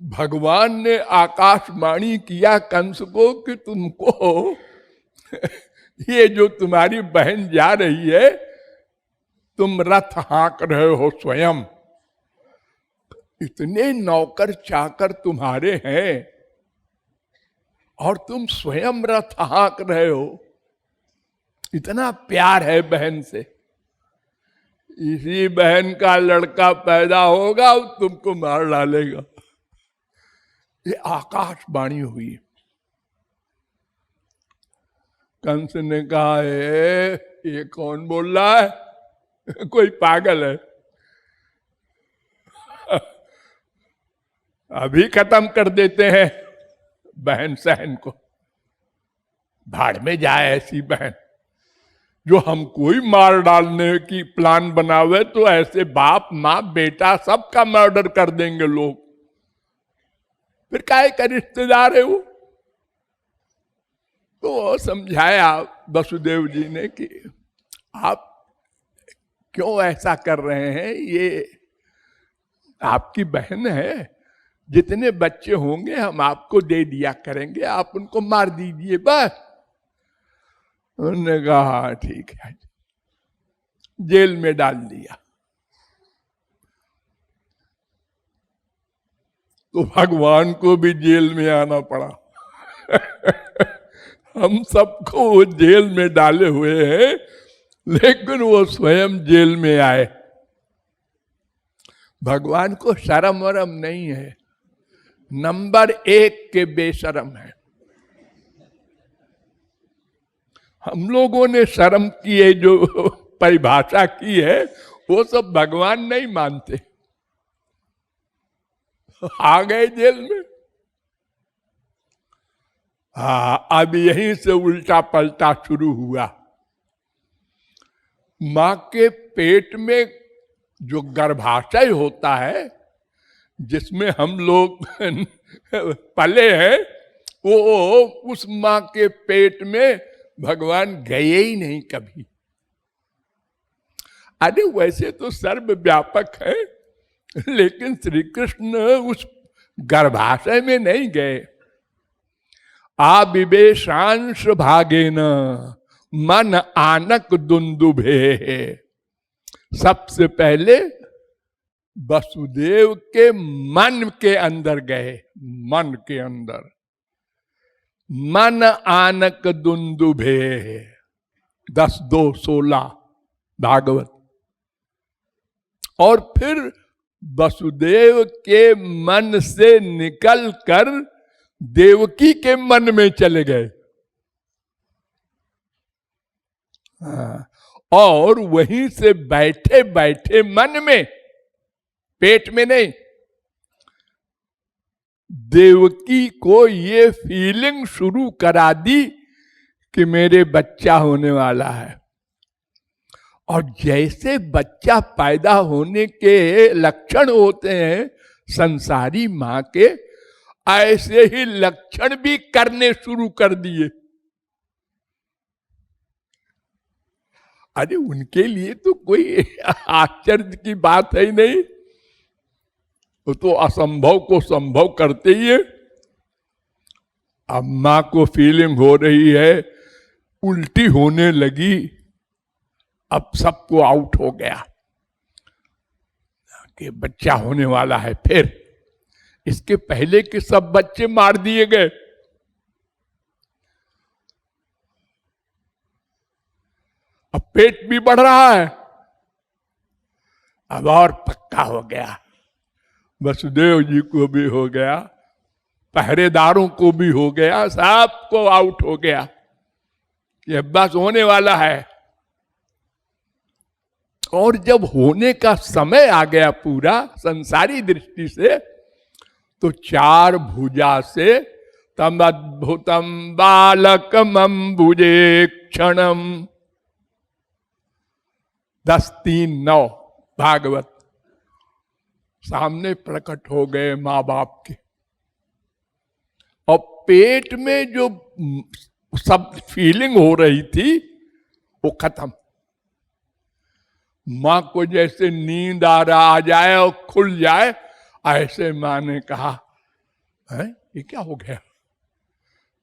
भगवान ने आकाशवाणी किया कंस को कि तुमको ये जो तुम्हारी बहन जा रही है, तुम रथ हाँक रहे हो स्वयं, इतने नौकर चाकर तुम्हारे हैं और तुम स्वयं रथ हाँक रहे हो, इतना प्यार है बहन से, इसी बहन का लड़का पैदा होगा तुमको मार डालेगा। ये आकाशवाणी हुई। कंस ने कहा ये कौन बोल रहा है, कोई पागल है, अभी खत्म कर देते हैं बहन सहन को। भाड़ में जाए ऐसी बहन जो हमको ही मार डालने की प्लान बनावे, तो ऐसे बाप माँ बेटा सबका मर्डर कर देंगे लोग, फिर काहे का रिश्तेदार है वो। तो समझाया वसुदेव जी ने कि आप क्यों ऐसा कर रहे हैं, ये आपकी बहन है, जितने बच्चे होंगे हम आपको दे दिया करेंगे, आप उनको मार दीजिए बस। उन्होंने कहा ठीक है, जेल में डाल दिया। तो भगवान को भी जेल में आना पड़ा। हम सबको वो जेल में डाले हुए हैं, लेकिन वो स्वयं जेल में आए। भगवान को शर्म वरम नहीं है, नंबर 1 के बेशरम है। हम लोगों ने शर्म की है, जो परिभाषा की है वो सब भगवान नहीं मानते। आ गए जेल में। अब यहीं से उल्टा पलटा शुरू हुआ। मां के पेट में जो गर्भाशय होता है, जिसमें हम लोग पले हैं, वो उस मां के पेट में भगवान गए ही नहीं कभी। अरे वैसे तो सर्वव्यापक है, लेकिन श्री कृष्ण उस गर्भाशय में नहीं गए। आविवेशांश भागेन मन आनक दुंदुभे, सबसे पहले वसुदेव के मन के अंदर गए। मन के अंदर मन आनक दुंदुभे, 10:2:16 भागवत। और फिर वसुदेव के मन से निकल कर देवकी के मन में चले गए। और वहीं से बैठे बैठे मन में, पेट में नहीं, देवकी को ये फीलिंग शुरू करा दी कि मेरे बच्चा होने वाला है। और जैसे बच्चा पैदा होने के लक्षण होते हैं संसारी मां के, ऐसे ही लक्षण भी करने शुरू कर दिए। अरे उनके लिए तो कोई आश्चर्य की बात है ही नहीं, वो तो असंभव को संभव करते ही है। अब मां को फीलिंग हो रही है, उल्टी होने लगी, अब सबको आउट हो गया कि बच्चा होने वाला है। फिर इसके पहले के सब बच्चे मार दिए गए। अब पेट भी बढ़ रहा है, अब और पक्का हो गया। वसुदेव जी को भी हो गया, पहरेदारों को भी हो गया, सबको आउट हो गया कि बस होने वाला है। और जब होने का समय आ गया पूरा संसारी दृष्टि से, तो 4 भुजा से तम अद्भुतम बालकम अम्बुजे क्षणम, 10:3:9 भागवत, सामने प्रकट हो गए माँ बाप के। और पेट में जो सब फीलिंग हो रही थी वो खत्म। मां को जैसे नींद आ जाए और खुल जाए, ऐसे मां ने कहा है ये क्या हो गया,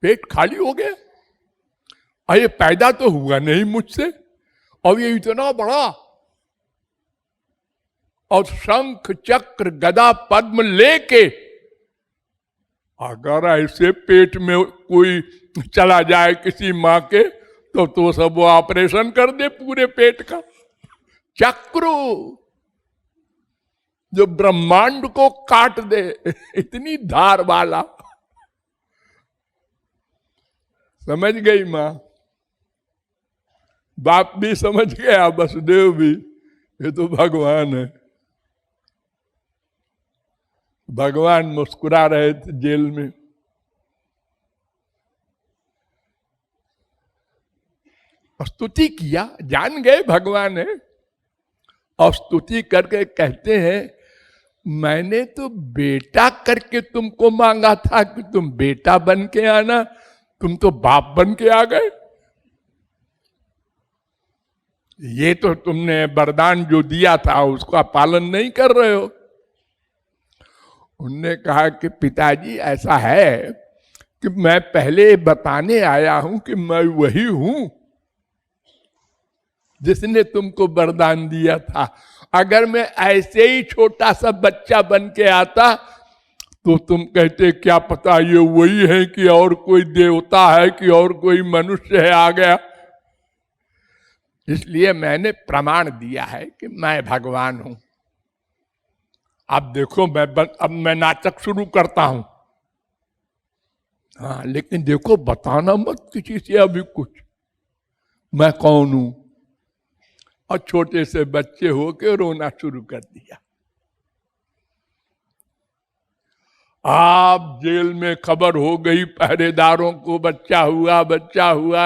पेट खाली हो गया, और ये पैदा तो हुआ नहीं मुझसे, और ये इतना बड़ा, और शंख चक्र गदा पद्म लेके अगर ऐसे पेट में कोई चला जाए किसी माँ के तो सब वो ऑपरेशन कर दे पूरे पेट का। चक्र जो ब्रह्मांड को काट दे, इतनी धार वाला। समझ गई माँ, बाप भी समझ गया, वसुदेव भी, ये तो भगवान है। भगवान मुस्कुरा रहे थे जेल में। स्तुति किया, जान गए भगवान है, और स्तुति करके कहते हैं मैंने तो बेटा करके तुमको मांगा था कि तुम बेटा बन के आना, तुम तो बाप बन के आ गए। ये तो तुमने वरदान जो दिया था उसका पालन नहीं कर रहे हो। उनने कहा कि पिताजी ऐसा है कि मैं पहले बताने आया हूं कि मैं वही हूं जिसने तुमको वरदान दिया था। अगर मैं ऐसे ही छोटा सा बच्चा बन के आता तो तुम कहते क्या पता ये वही है कि और कोई देवता है कि और कोई मनुष्य है आ गया। इसलिए मैंने प्रमाण दिया है कि मैं भगवान हूं। अब देखो अब मैं नाटक शुरू करता हूं। हाँ, लेकिन देखो बताना मत किसी से अभी कुछ, मैं कौन हूं। और छोटे से बच्चे होके रोना शुरू कर दिया। आप जेल में खबर हो गई, पहरेदारों को बच्चा हुआ,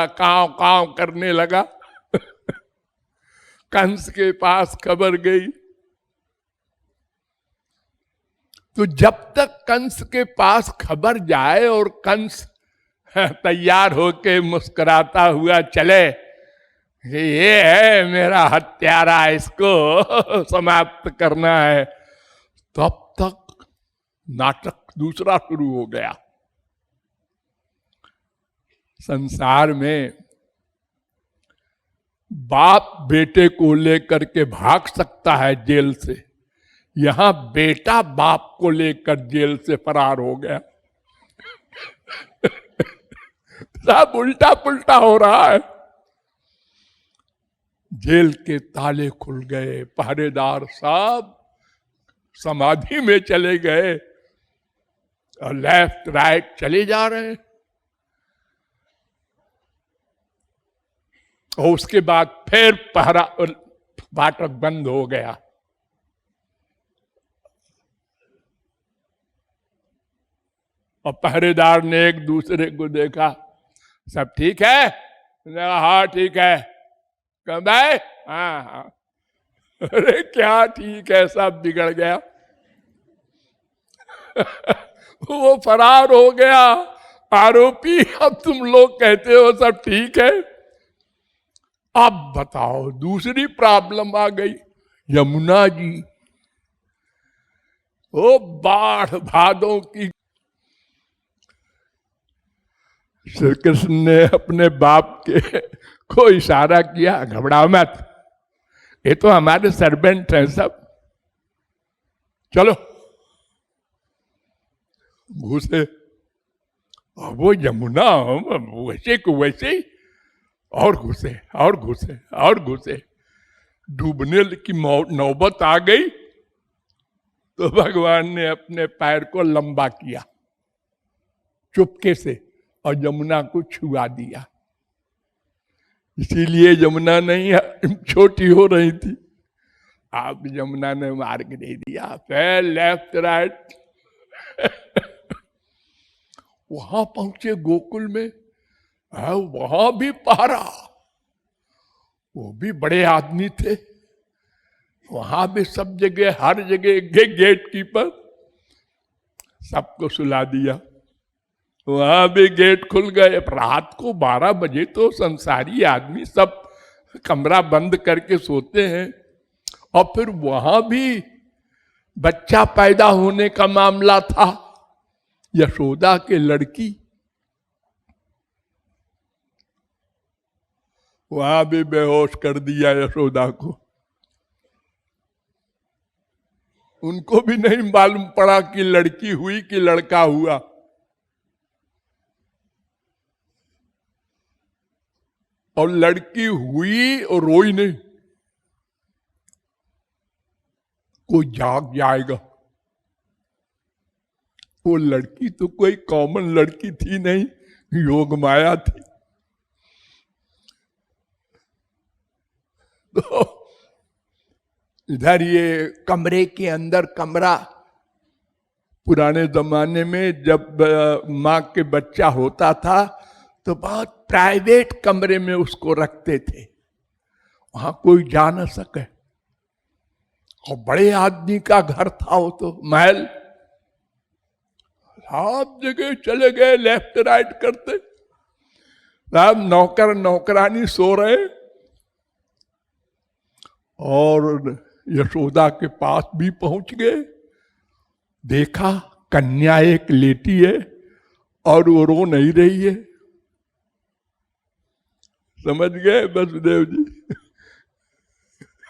कांव कांव करने लगा। कंस के पास खबर गई। तो जब तक कंस के पास खबर जाए और कंस तैयार होके मुस्कुराता हुआ चले, ये है मेरा हत्यारा, इसको समाप्त करना है, तब तक नाटक दूसरा शुरू हो गया। संसार में बाप बेटे को लेकर के भाग सकता है जेल से, यहां बेटा बाप को लेकर जेल से फरार हो गया। सब उल्टा पुल्टा हो रहा है। जेल के ताले खुल गए, पहरेदार सब समाधि में चले गए और लेफ्ट राइट चले जा रहे हैं। और उसके बाद फिर पहरा फाटक बंद हो गया। और पहरेदार ने एक दूसरे को देखा, सब ठीक है? हाँ ठीक है। कब आए? हाँ हाँ। अरे क्या ठीक है, सब बिगड़ गया। वो फरार हो गया आरोपी। अब तुम लोग कहते हो सब ठीक है। अब बताओ दूसरी प्रॉब्लम आ गई, यमुना जी। वो बाढ़ भादों की। श्री कृष्ण ने अपने बाप के को इशारा किया, घबराओ मत, ये तो हमारे सर्वेंट हैं सब, चलो। घुसे, और वो यमुना वैसे को वैसे ही, और घुसे और घुसे और घुसे। डूबने की नौबत आ गई तो भगवान ने अपने पैर को लंबा किया चुपके से और यमुना को छुआ दिया। इसीलिए यमुना नहीं छोटी हो रही थी। आप यमुना ने मार के दे दिया, फिर लेफ्ट राइट। वहां पहुंचे गोकुल में, वहां भी पहरा, वो भी बड़े आदमी थे। वहां भी सब जगह, हर जगह गेट कीपर, सबको सुला दिया। वहां भी गेट खुल गए। रात को 12 बजे तो संसारी आदमी सब कमरा बंद करके सोते हैं। और फिर वहां भी बच्चा पैदा होने का मामला था। यशोदा के लड़की, वहां भी बेहोश कर दिया यशोदा को। उनको भी नहीं मालूम पड़ा कि लड़की हुई कि लड़का हुआ। और लड़की हुई और रोई नहीं, कोई जाग जाएगा। वो लड़की तो कोई कॉमन लड़की थी नहीं, योग माया थी। तो इधर ये कमरे के अंदर कमरा, पुराने जमाने में जब माँ के बच्चा होता था तो बहुत प्राइवेट कमरे में उसको रखते थे, वहां कोई जा न सके। और बड़े आदमी का घर था वो, तो महल, सब जगह चले गए लेफ्ट राइट करते। सब नौकर नौकरानी सो रहे, और यशोदा के पास भी पहुंच गए। देखा कन्या एक लेटी है और वो रो नहीं रही है। समझ गए वसुदेव जी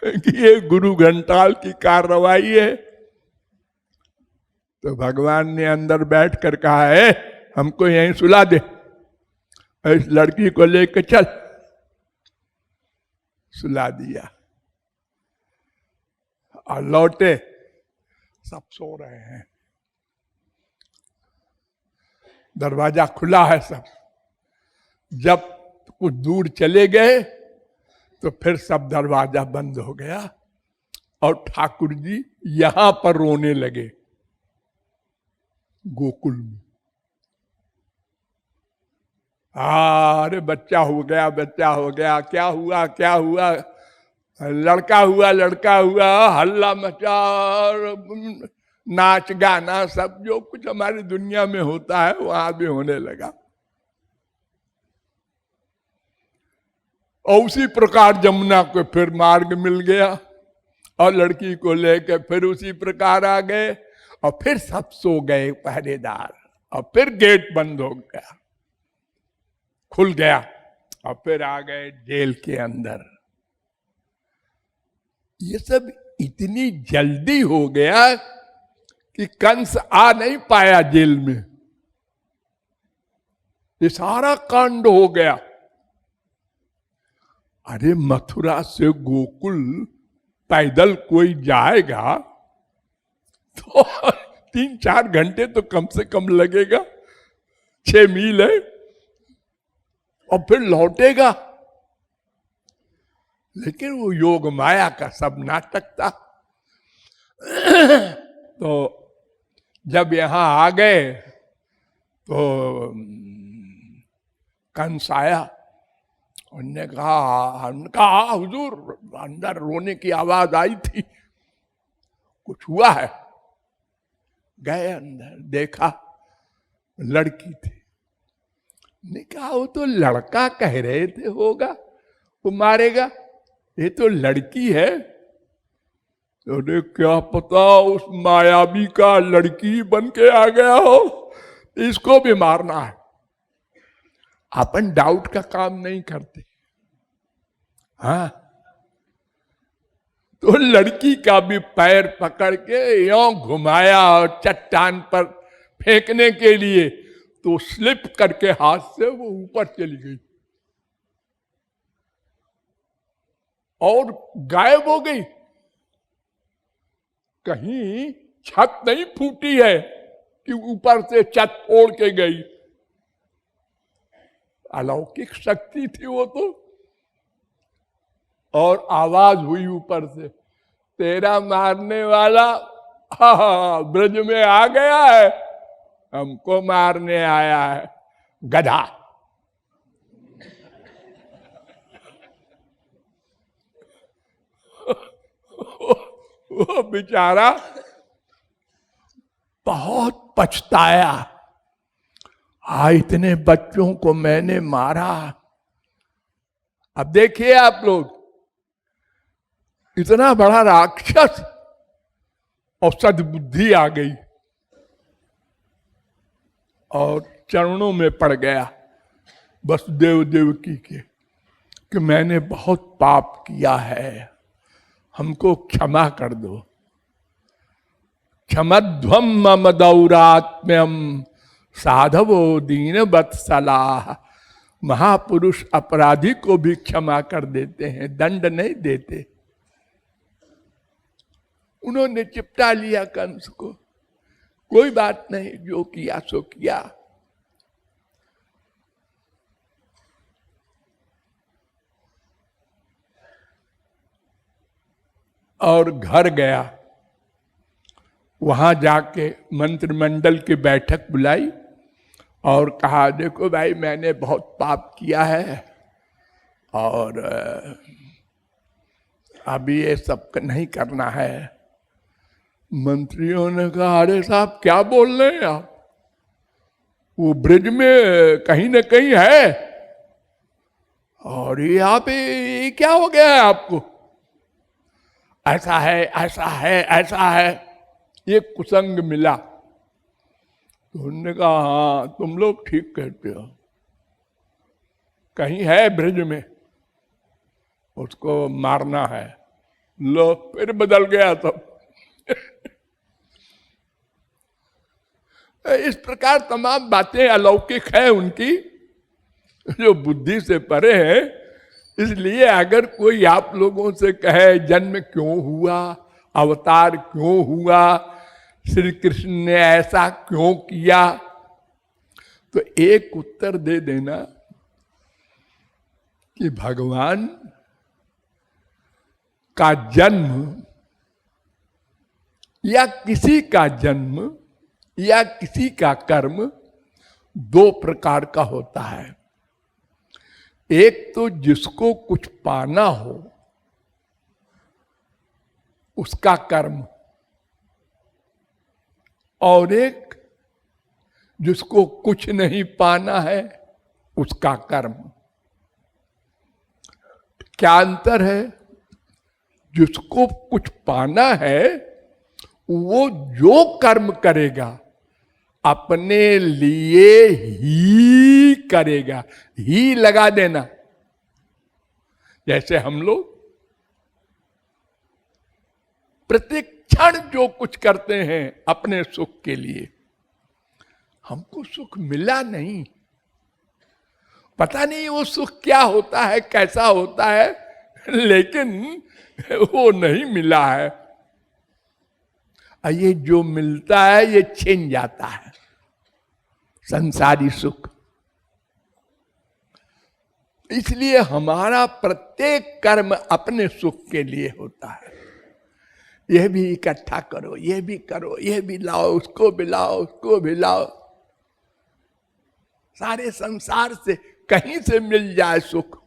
कि ये गुरु घंटाल की कार्रवाई है। तो भगवान ने अंदर बैठ कर कहा है, हमको यहीं सुला दे, इस लड़की को लेकर चल। सुला दिया और लौटे, सब सो रहे हैं, दरवाजा खुला है सब। जब कुछ दूर चले गए तो फिर सब दरवाजा बंद हो गया और ठाकुर जी यहां पर रोने लगे, गोकुल में। अरे बच्चा हो गया, बच्चा हो गया, क्या हुआ क्या हुआ, लड़का हुआ लड़का हुआ, हल्ला मचा, नाच गाना सब जो कुछ हमारी दुनिया में होता है वहां भी होने लगा। और उसी प्रकार जमुना को फिर मार्ग मिल गया और लड़की को लेकर फिर उसी प्रकार आ गए और फिर सब सो गए पहरेदार, और फिर गेट बंद हो गया, खुल गया और फिर आ गए जेल के अंदर। ये सब इतनी जल्दी हो गया कि कंस आ नहीं पाया जेल में। ये सारा कांड हो गया। अरे मथुरा से गोकुल पैदल कोई जाएगा तो 3-4 घंटे तो कम से कम लगेगा, 6 मील है, और फिर लौटेगा। लेकिन वो योग माया का सब नाटक था। तो जब यहां आ गए तो कंस आया, उन्होंने कहा हुजूर, अंदर रोने की आवाज आई थी, कुछ हुआ है? गए अंदर, देखा लड़की थी। ने कहा वो तो लड़का कह रहे थे होगा, वो मारेगा, ये तो लड़की है। तो क्या पता उस मायावी का लड़की बन के आ गया हो, इसको भी मारना है। अपन डाउट का काम नहीं करते। हाँ, तो लड़की का भी पैर पकड़ के यों घुमाया और चट्टान पर फेंकने के लिए, तो स्लिप करके हाथ से वो ऊपर चली गई और गायब हो गई। कहीं छत नहीं फूटी है कि ऊपर से छत फोड़ के गई। अलौकिक शक्ति थी वो तो। और आवाज हुई ऊपर से, तेरा मारने वाला ब्रज में आ गया है, हमको मारने आया है, गधा। वो बेचारा बहुत पछताया, इतने बच्चों को मैंने मारा। अब देखिए आप लोग, इतना बड़ा राक्षस और सद्बुद्धि आ गई। और चरणों में पड़ गया वसुदेव देवकी के कि मैंने बहुत पाप किया है, हमको क्षमा कर दो। क्षमध्वम मम दौरात्म्यम साधवो दीन वत्सलाः। महापुरुष अपराधी को भी क्षमा कर देते हैं, दंड नहीं देते। उन्होंने चिपटा लिया कंस को, कोई बात नहीं, जो किया सो किया। और घर गया, वहां जाके मंत्रिमंडल की बैठक बुलाई और कहा देखो भाई मैंने बहुत पाप किया है और अभी ये सब नहीं करना है। मंत्रियों ने कहा अरे साहब क्या बोल रहे हैं आप, वो ब्रिज में कहीं न कहीं है और यहाँ पे ये क्या हो गया है आपको, ऐसा है ऐसा है ऐसा है, ये कुसंग मिला। तो उन्होंने कहा हाँ तुम लोग ठीक कहते हो, कहीं है ब्रिज में, उसको मारना है। लो फिर बदल गया सब। इस प्रकार तमाम बातें अलौकिक है उनकी, जो बुद्धि से परे है। इसलिए अगर कोई आप लोगों से कहे जन्म क्यों हुआ, अवतार क्यों हुआ, श्री कृष्ण ने ऐसा क्यों किया, तो एक उत्तर दे देना कि भगवान का जन्म या किसी का जन्म या किसी का कर्म दो प्रकार का होता है। एक तो जिसको कुछ पाना हो उसका कर्म, और एक जिसको कुछ नहीं पाना है उसका कर्म। क्या अंतर है? जिसको कुछ पाना है वो जो कर्म करेगा अपने लिए ही करेगा, ही लगा देना। जैसे हम लोग प्रत्येक क्षण जो कुछ करते हैं अपने सुख के लिए, हमको सुख मिला नहीं, पता नहीं वो सुख क्या होता है, कैसा होता है, लेकिन वो नहीं मिला है। ये जो मिलता है ये छिन जाता है, संसारी सुख। इसलिए हमारा प्रत्येक कर्म अपने सुख के लिए होता है। यह भी इकट्ठा करो, यह भी करो, यह भी लाओ, उसको भी लाओ, उसको भी लाओ। सारे संसार से कहीं से मिल जाए सुख,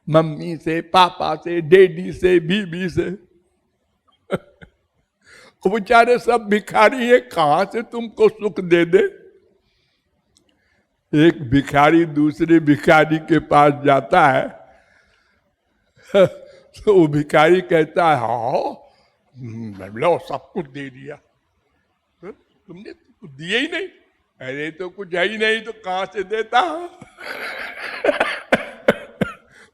मम्मी से, पापा से, डैडी से, बीबी से। बेचारे सब भिखारी है, कहां से तुमको सुख दे दे। एक भिखारी दूसरे भिखारी के पास जाता है तो वो भिखारी कहता है हाँ लो सब कुछ दे दिया, तुमने तो कुछ दिया ही नहीं। अरे तो कुछ है ही नहीं तो कहां से देता।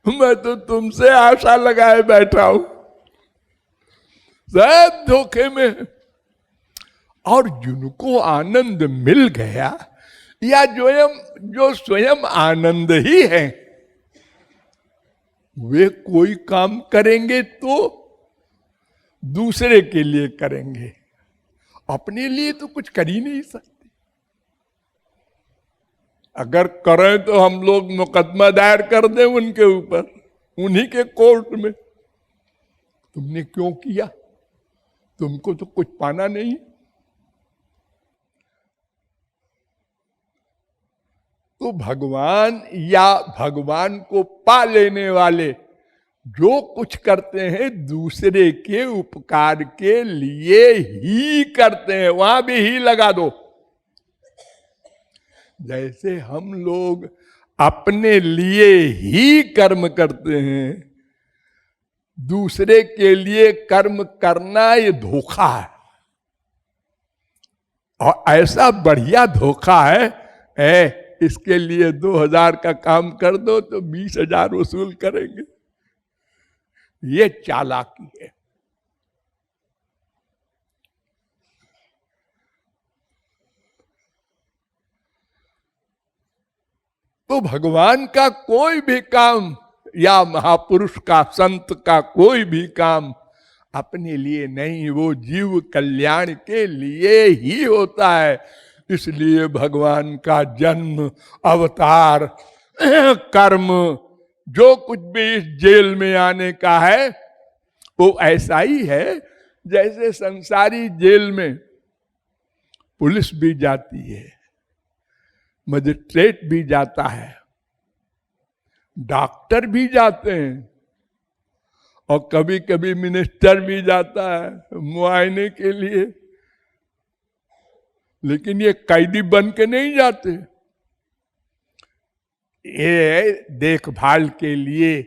मैं तो तुमसे आशा लगाए बैठा हूं, सब धोखे में। और जिनको आनंद मिल गया या जो स्वयं आनंद ही है, वे कोई काम करेंगे तो दूसरे के लिए करेंगे, अपने लिए तो कुछ कर ही नहीं सकते। अगर करें तो हम लोग मुकदमा दायर कर दें उनके ऊपर, उन्हीं के कोर्ट में। तुमने क्यों किया, तुमको तो कुछ पाना नहीं। तो भगवान या भगवान को पा लेने वाले जो कुछ करते हैं दूसरे के उपकार के लिए ही करते हैं, वहां भी ही लगा दो। जैसे हम लोग अपने लिए ही कर्म करते हैं, दूसरे के लिए कर्म करना ये धोखा है। और ऐसा बढ़िया धोखा है इसके लिए 2000 का काम कर दो तो 20,000 वसूल करेंगे। ये चालाकी है। तो भगवान का कोई भी काम या महापुरुष का, संत का कोई भी काम अपने लिए नहीं, वो जीव कल्याण के लिए ही होता है। इसलिए भगवान का जन्म, अवतार, कर्म, जो कुछ भी इस जेल में आने का है वो ऐसा ही है जैसे संसारी जेल में पुलिस भी जाती है, मजिस्ट्रेट भी जाता है, डॉक्टर भी जाते हैं और कभी कभी मिनिस्टर भी जाता है मुआयने के लिए। लेकिन ये कैदी बन के नहीं जाते, ये देखभाल के लिए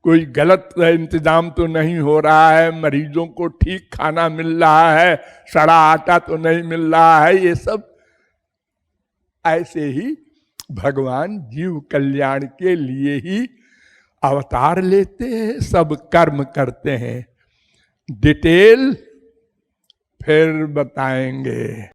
कोई गलत इंतजाम तो नहीं हो रहा है, मरीजों को ठीक खाना मिल रहा है, सड़ा आटा तो नहीं मिल रहा है, ये सब ऐसे ही भगवान जीव कल्याण के लिए ही अवतार लेते हैं, सब कर्म करते हैं। डिटेल फिर बताएंगे।